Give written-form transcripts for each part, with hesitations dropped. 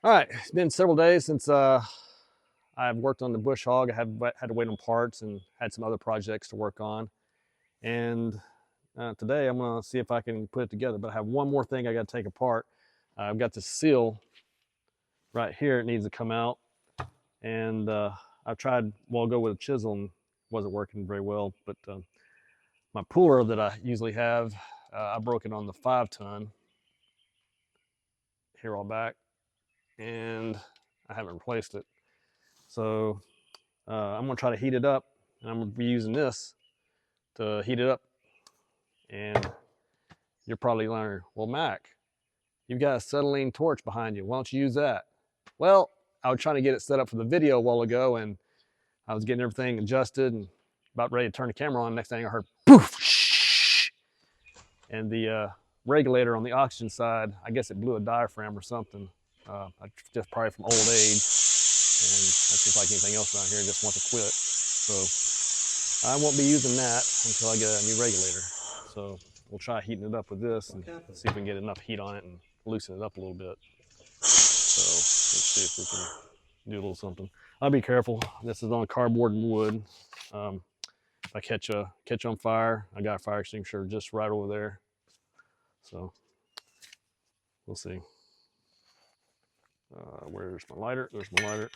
All right, it's been several days since I've worked on the Bush Hog. I have had to wait on parts and had some other projects to work on. And today I'm gonna see if I can put it together. But I have one more thing I got to take apart. I've got the seal right here. It needs to come out. And I've tried a while ago with a chisel and wasn't working very well. But my puller that I usually have, I broke it on the 5-ton here all back, and I haven't replaced it. So I'm gonna try to heat it up, and I'm gonna be using this to heat it up. And you're probably learning, well, Mac, you've got a acetylene torch behind you. Why don't you use that? Well, I was trying to get it set up for the video a while ago, and I was getting everything adjusted and about ready to turn the camera on. Next thing I heard, poof, shh, and the regulator on the oxygen side, I guess it blew a diaphragm or something. Just probably from old age, and that's just like anything else around here, just wants to quit. So I won't be using that until I get a new regulator. So we'll try heating it up with this and see if we can get enough heat on it and loosen it up a little bit. So let's see if we can do a little something. I'll be careful. This is on cardboard and wood. If I catch on fire, I got a fire extinguisher just right over there. So we'll see. Where's my lighter? There's my lighter.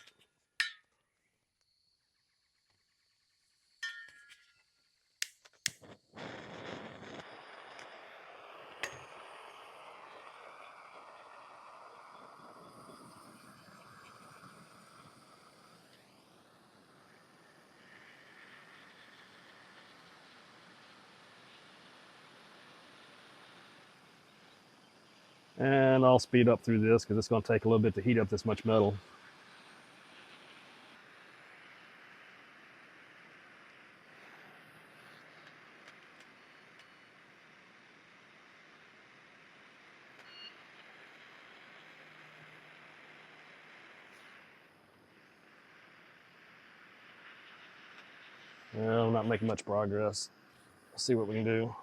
And I'll speed up through this because it's going to take a little bit to heat up this much metal. Well, I'm not making much progress. Let's see what we can do.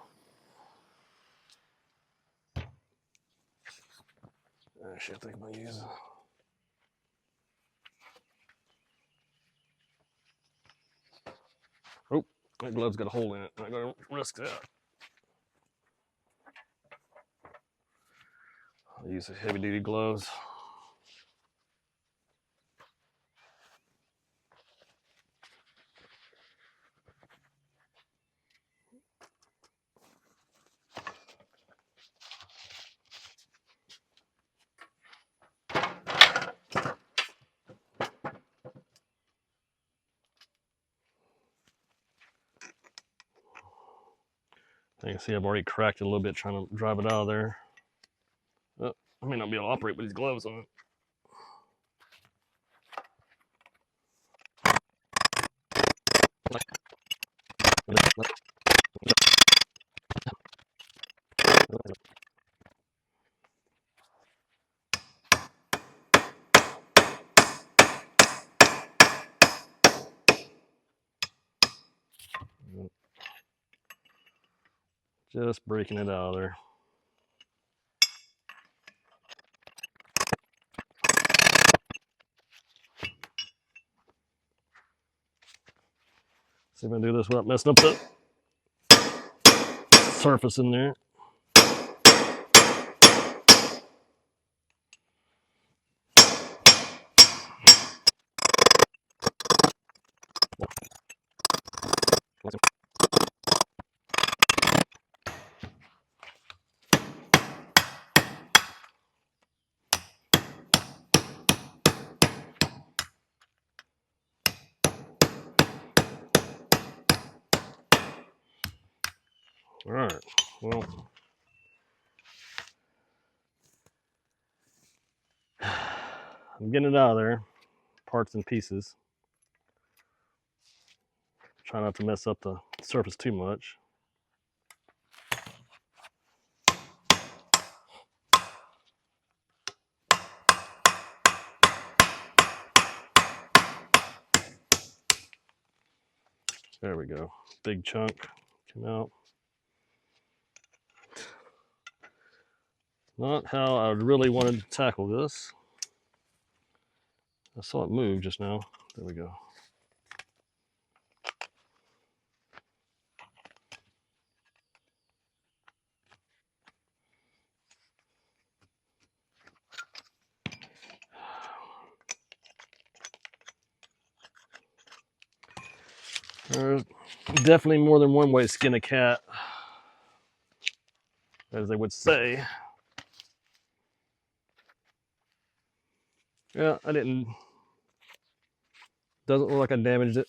Actually, I think I'm going to use. Oh, that glove's got a hole in it. I'm not going to risk that. I'll use the heavy duty gloves. You can see I've already cracked it a little bit trying to drive it out of there. Oh, I may not be able to operate with these gloves on. Just breaking it out of there. See if I can do this without messing up the surface in there. All right, well, I'm getting it out of there, parts and pieces. Try not to mess up the surface too much. There we go. Big chunk came out. Not how I really wanted to tackle this. I saw it move just now. There we go. There's definitely more than one way to skin a cat, as they would say. Yeah, I didn't. Doesn't look like I damaged it.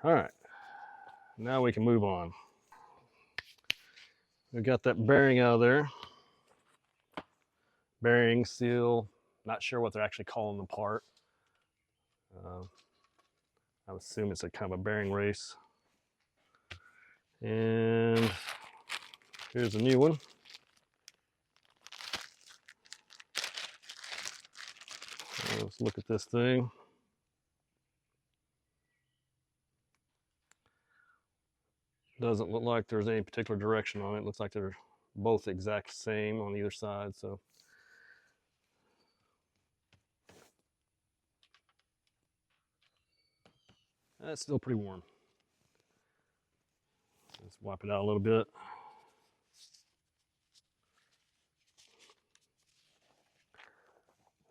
All right, now we can move on. We got that bearing out of there. Bearing, seal, not sure what they're actually calling the part. I would assume it's a kind of a bearing race. And here's a new one. Let's look at this thing. Doesn't look like there's any particular direction on it. It looks like they're both the exact same on either side. So that's still pretty warm. Let's wipe it out a little bit.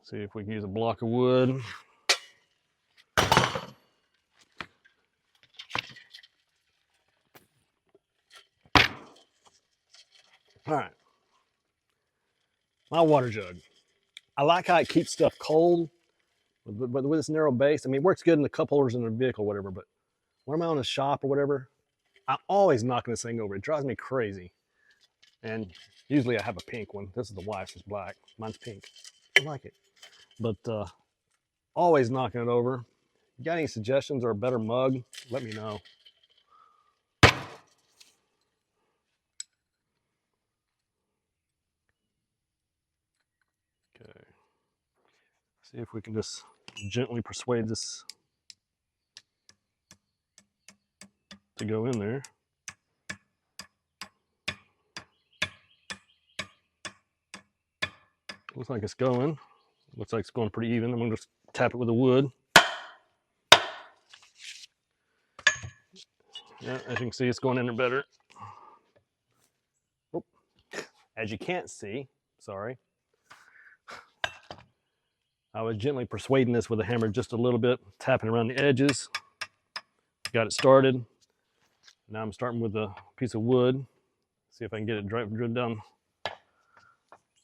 See if we can use a block of wood. All right. My water jug. I like how it keeps stuff cold, but with this narrow base, I mean, it works good in the cup holders in the vehicle, or whatever, but when I'm out in the shop or whatever, I'm always knocking this thing over. It drives me crazy. And usually I have a pink one. This is the wife's, it's black. Mine's pink. I like it. But always knocking it over. You got any suggestions or a better mug? Let me know. Okay. See if we can just gently persuade this to go in there. Looks like it's going. Looks like it's going pretty even. I'm gonna just tap it with the wood. Yeah, as you can see, it's going in there better. Oh, as you can't see, sorry. I was gently persuading this with a hammer just a little bit, tapping around the edges. Got it started. Now I'm starting with a piece of wood. See if I can get it driven down a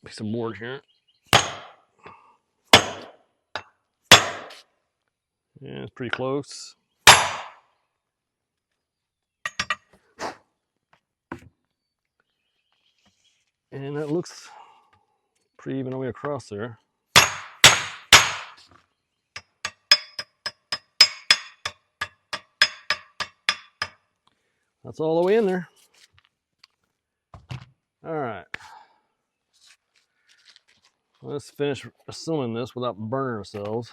piece of board here. Yeah, it's pretty close. And that looks pretty even all the way across there. That's all the way in there. All right. Let's finish assembling this without burning ourselves.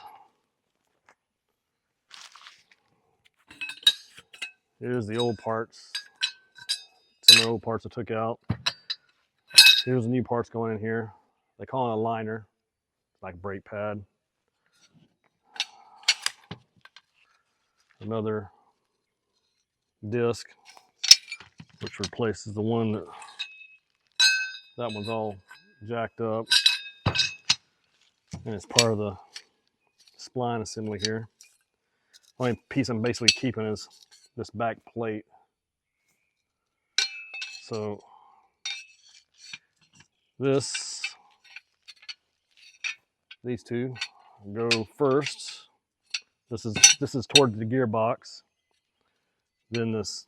Here's the old parts. Some of the old parts I took out. Here's the new parts going in here. They call it a liner, like a brake pad. Another disc, which replaces the one that one's all jacked up. And it's part of the spline assembly here. Only piece I'm basically keeping is this back plate. So these two go first. This is toward the gearbox. Then this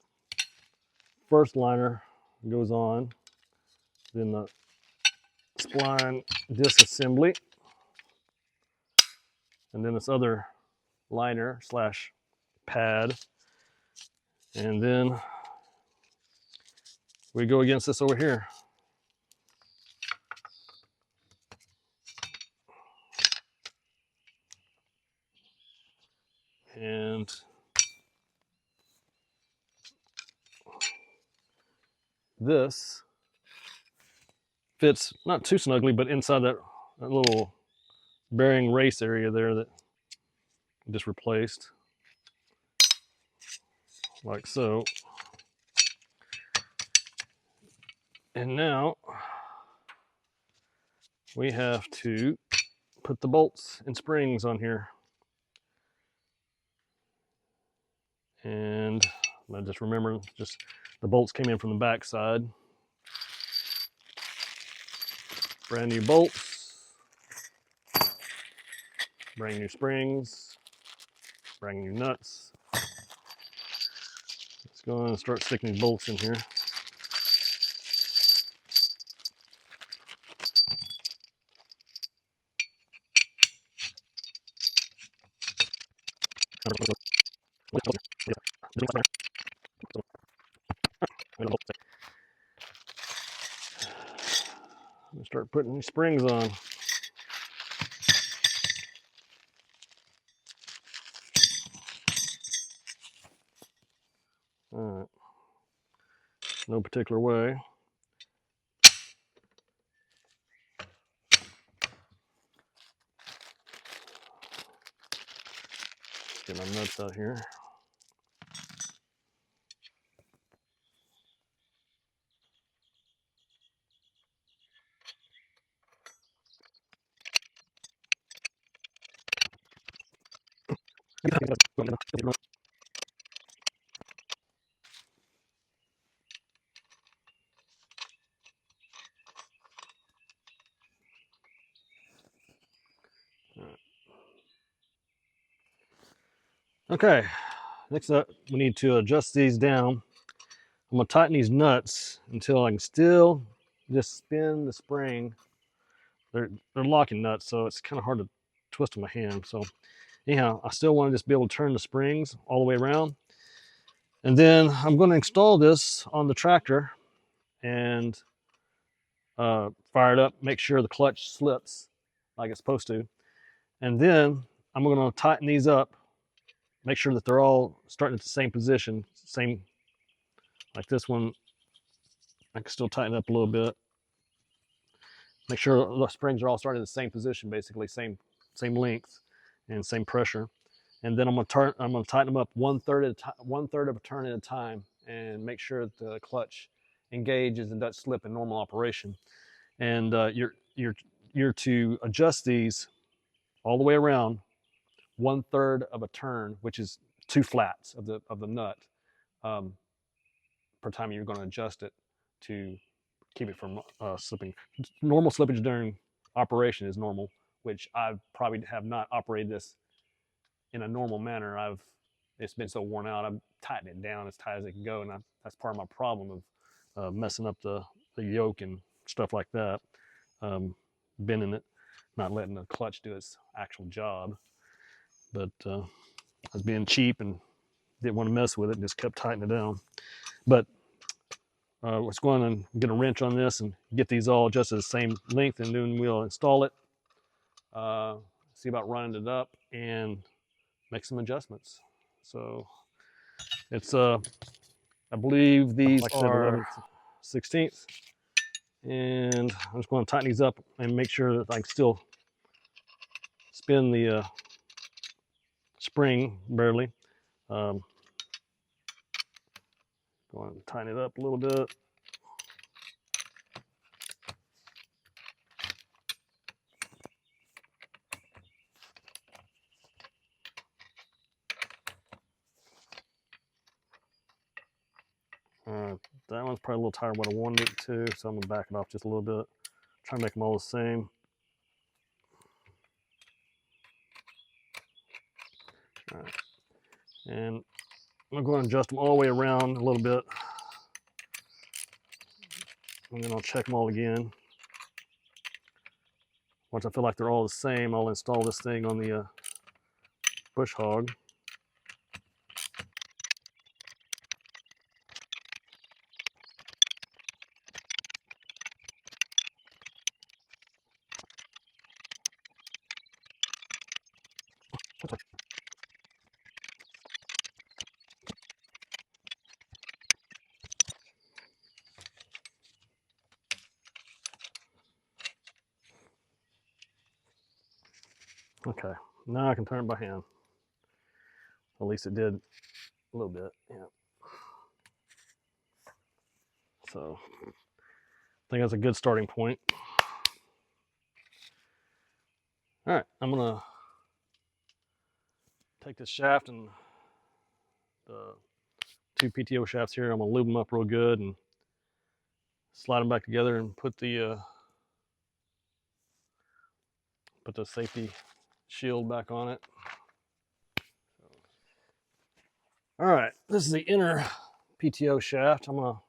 first liner goes on. Then the spline disassembly. And then this other liner slash pad. And then we go against this over here. And this fits not too snugly, but inside that little bearing race area there that I just replaced, like so. And now we have to put the bolts and springs on here. And I just remember, just the bolts came in from the back side. Brand new bolts, brand new springs, brand new nuts. Let's go and start sticking these bolts in here. Start putting these springs on. All right. No particular way. Get my nuts out here. Okay, next up, we need to adjust these down. I'm gonna tighten these nuts until I can still just spin the spring. They're locking nuts, so it's kind of hard to twist in my hand. So anyhow, I still want to just be able to turn the springs all the way around. And then I'm going to install this on the tractor and fire it up, make sure the clutch slips like it's supposed to. And then I'm going to tighten these up, make sure that they're all starting at the same position, same, like this one. I can still tighten up a little bit. Make sure the springs are all starting in the same position, basically same length and same pressure. And then I'm gonna tighten them up one third of a turn at a time, and make sure that the clutch engages and doesn't slip in normal operation. And you're to adjust these all the way around 1/3 of a turn, which is 2 flats of the nut per time you're going to adjust it to keep it from slipping. Normal slippage during operation is normal, which I probably have not operated this in a normal manner. It's been so worn out. I've tightened it down as tight as it can go, and that's part of my problem of messing up the yoke and stuff like that. Bending it, not letting the clutch do its actual job. But I was being cheap and didn't want to mess with it, and just kept tightening it down. But let's go on and get a wrench on this and get these all adjusted the same length, and then we'll install it, see about running it up, and make some adjustments. So it's I believe these are 16th, and I'm just going to tighten these up and make sure that I can still spin the spring barely. Going to tighten it up a little bit. That one's probably a little tighter what I wanted it to, so I'm going to back it off just a little bit. Try to make them all the same. All right. And I'm going to adjust them all the way around a little bit. And then I'll check them all again. Once I feel like they're all the same, I'll install this thing on the Bush Hog. Okay, now I can turn it by hand. At least it did a little bit, yeah. So I think that's a good starting point. All right, I'm gonna take this shaft and the 2 PTO shafts here. I'm gonna lube them up real good and slide them back together and put the safety shield back on it. All right, this is the inner PTO shaft. I'm gonna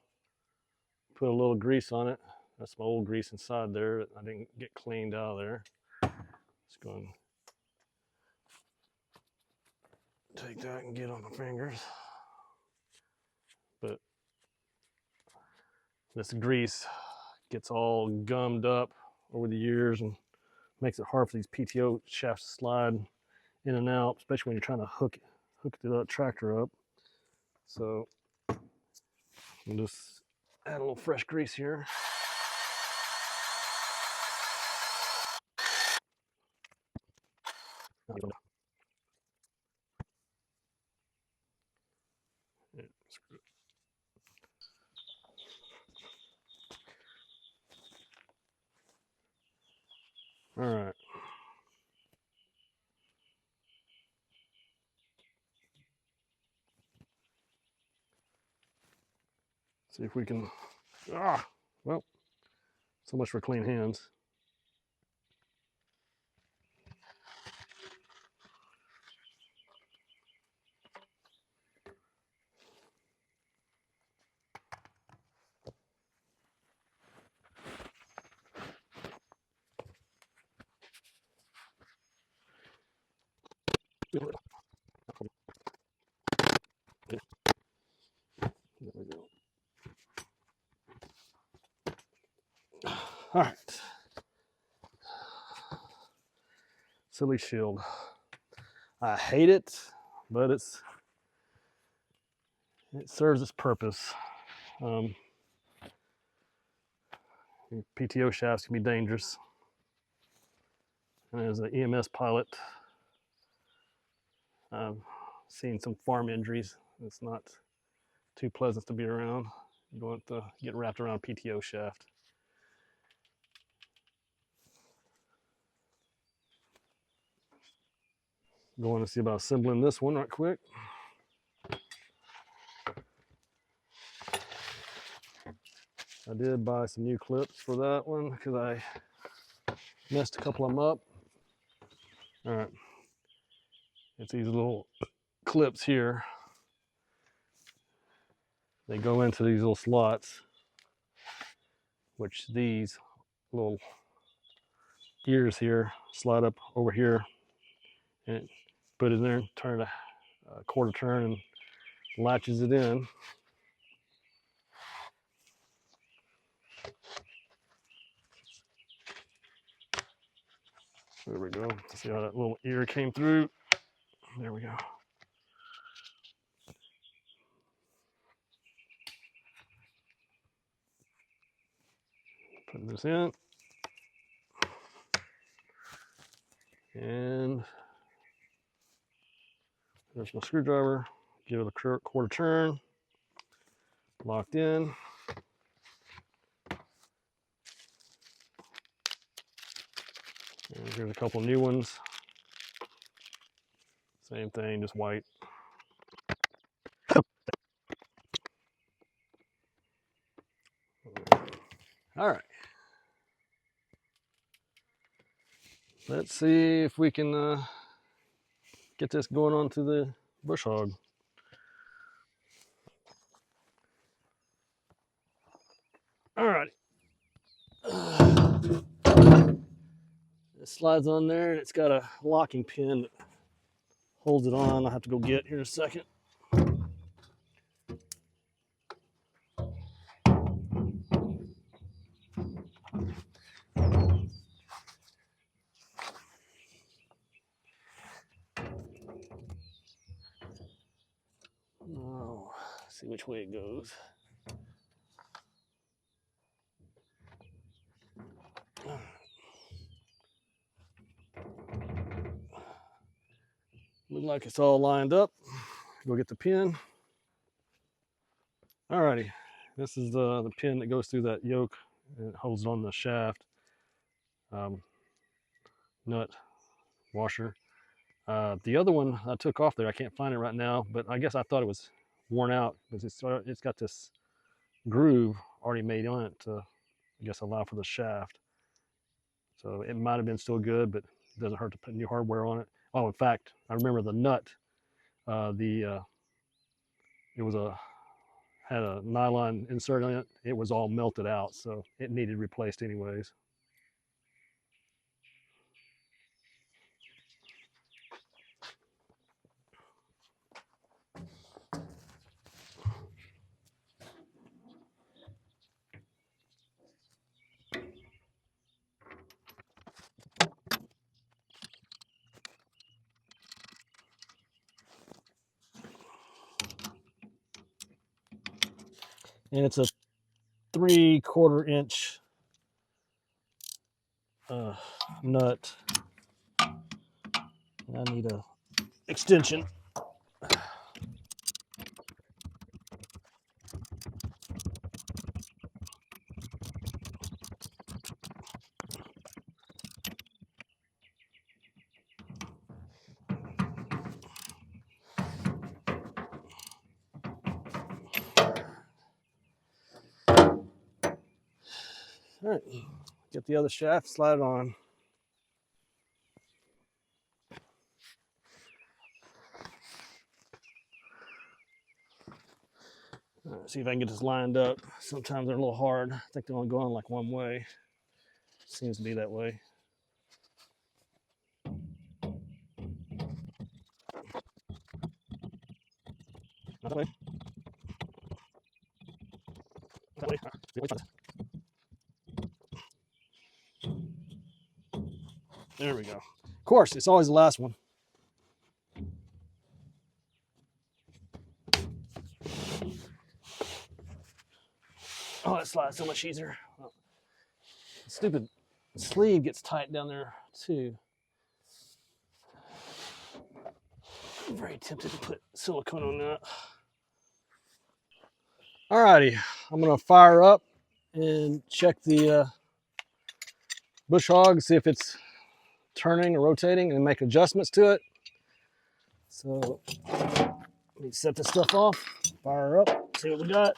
put a little grease on it. That's my old grease inside there that I didn't get cleaned out of there. Just going to take that and get on my fingers. But this grease gets all gummed up over the years and makes it hard for these PTO shafts to slide in and out, especially when you're trying to hook the tractor up. So I'll just add a little fresh grease here. All right. See if we can, well, so much for clean hands. There we go. All right. Silly shield. I hate it, but it serves its purpose. PTO shafts can be dangerous. And as an EMS pilot, I've seen some farm injuries. It's not too pleasant to be around. You don't want to get wrapped around a PTO shaft. Going to see about assembling this one right quick. I did buy some new clips for that one because I messed a couple of them up. All right, it's these little clips here. They go into these little slots, which these little ears here slide up over here, and put it in there, turn a quarter turn, and latches it in. There we go. See how that little ear came through? There we go. Put this in. And there's my screwdriver. Give it a quarter turn. Locked in. And here's a couple new ones. Same thing, just white. All right. Let's see if we can get this going onto the bush hog. All right. It slides on there, and it's got a locking pin that holds it on. I'll have to go get here in a second. Oh, see which way it goes. like it's all lined up. Go get the pin. Alrighty, this is the pin that goes through that yoke and it holds on the shaft nut washer. The other one I took off there, I can't find it right now, but I guess I thought it was worn out because it's got this groove already made on it to, I guess, allow for the shaft. So it might have been still good, but it doesn't hurt to put new hardware on it. Oh, in fact, I remember the nut. It was had a nylon insert on it. It was all melted out, so it needed replaced anyways. And it's a 3/4 inch nut. I need a extension. All right, get the other shaft, slide it on. All right, see if I can get this lined up. Sometimes they're a little hard. I think they're only going like one way. Seems to be that way. Not that way. That way. There we go. Of course, it's always the last one. Oh, that slides so much easier. Oh, stupid sleeve gets tight down there too. I'm very tempted to put silicone on that. Alrighty, I'm gonna fire up and check the bush hog, see if it's turning or rotating, and make adjustments to it. So let me set this stuff off, fire up, see what we got.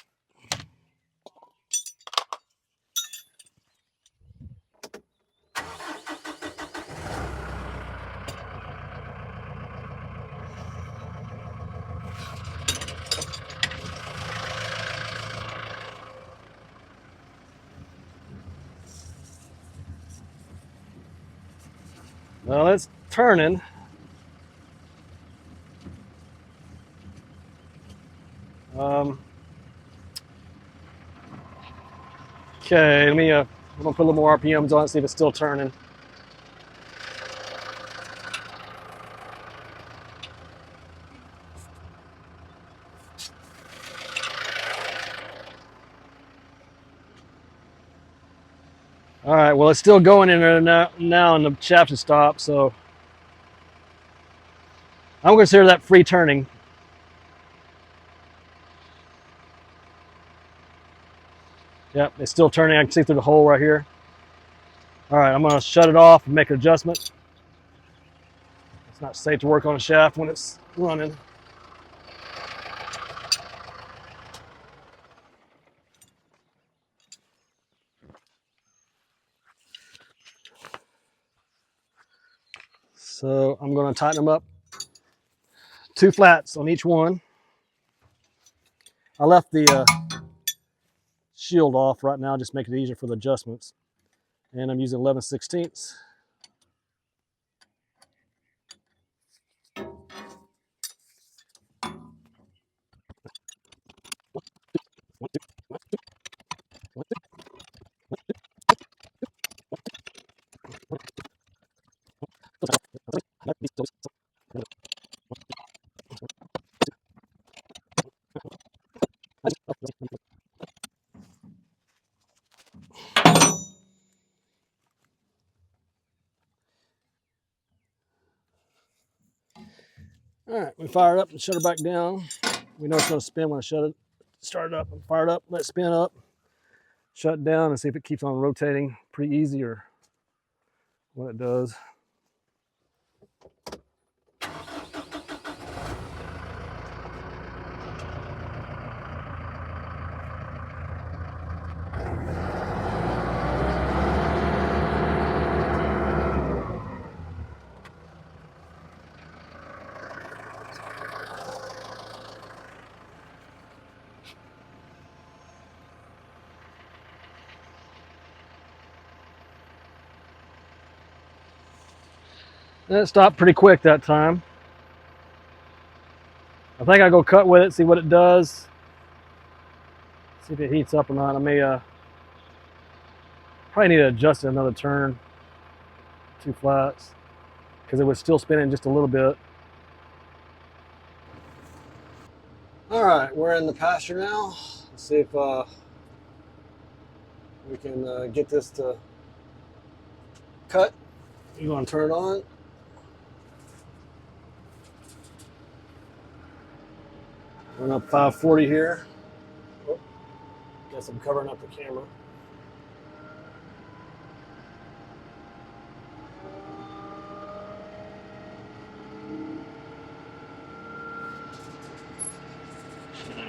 Well, it's turning. Okay, I'm gonna put a little more RPMs on it, see if it's still turning. All right, well, it's still going in there now and the shaft has stopped, so I'm gonna consider that free turning. Yep, it's still turning. I can see through the hole right here. All right, I'm gonna shut it off and make an adjustment. It's not safe to work on a shaft when it's running. So I'm gonna tighten them up. 2 flats on each one. I left the shield off right now, just make it easier for the adjustments. And I'm using 11/16. fire it up and shut her back down. We know it's going to spin when I start it up and fire it up, let it spin up, shut it down, and see if it keeps on rotating pretty easy or what it does. And it stopped pretty quick that time. I think I'll go cut with it, see what it does. See if it heats up or not. I may probably need to adjust it another turn, 2 flats, because it was still spinning just a little bit. All right, we're in the pasture now. Let's see if we can get this to cut. You're going to turn it on. Run up 540 here. Oh, guess I'm covering up the camera.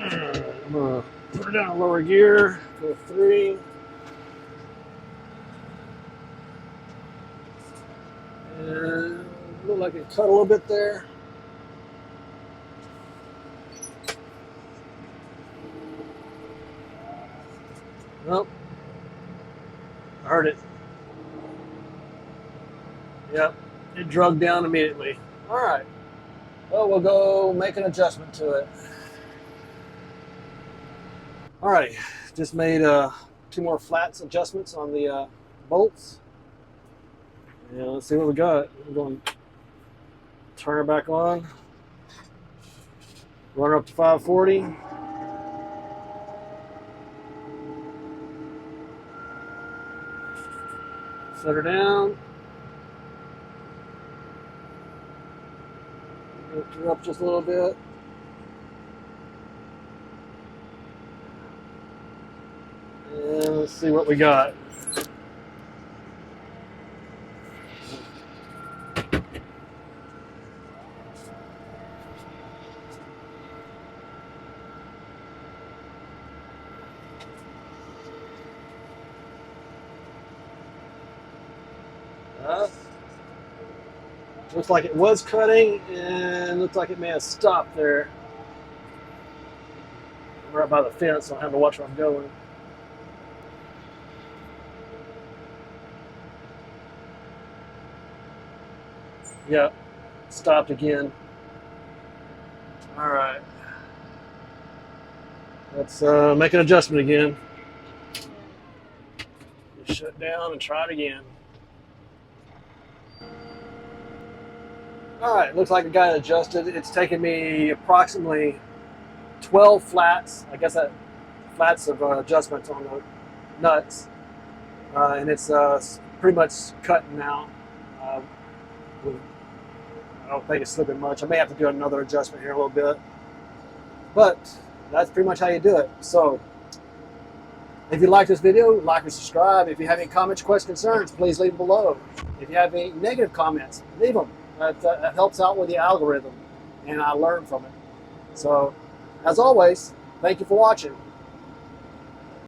I'm gonna put her down lower gear, go 3. And look like it cut a little bit there. Nope. I heard it. Yep. It drug down immediately. All right. Well, we'll go make an adjustment to it. All right. Just made 2 more flats adjustments on the bolts. Yeah, let's see what we got. We're going to turn her back on. Run her up to 540. Set her down. Lift her up just a little bit. And let's see what we got. Looks like it was cutting, and looks like it may have stopped there. I'm right by the fence, so I have to watch where I'm going. Yep, stopped again. All right. Let's make an adjustment again. Just shut down and try it again. All right, looks like I got it adjusted. It's taken me approximately 12 flats. I guess that flats of adjustments on the nuts. And it's pretty much cutting now. I don't think it's slipping much. I may have to do another adjustment here a little bit. But that's pretty much how you do it. So if you like this video, like and subscribe. If you have any comments, questions, concerns, please leave them below. If you have any negative comments, leave them. That helps out with the algorithm, and I learn from it. So, as always, thank you for watching.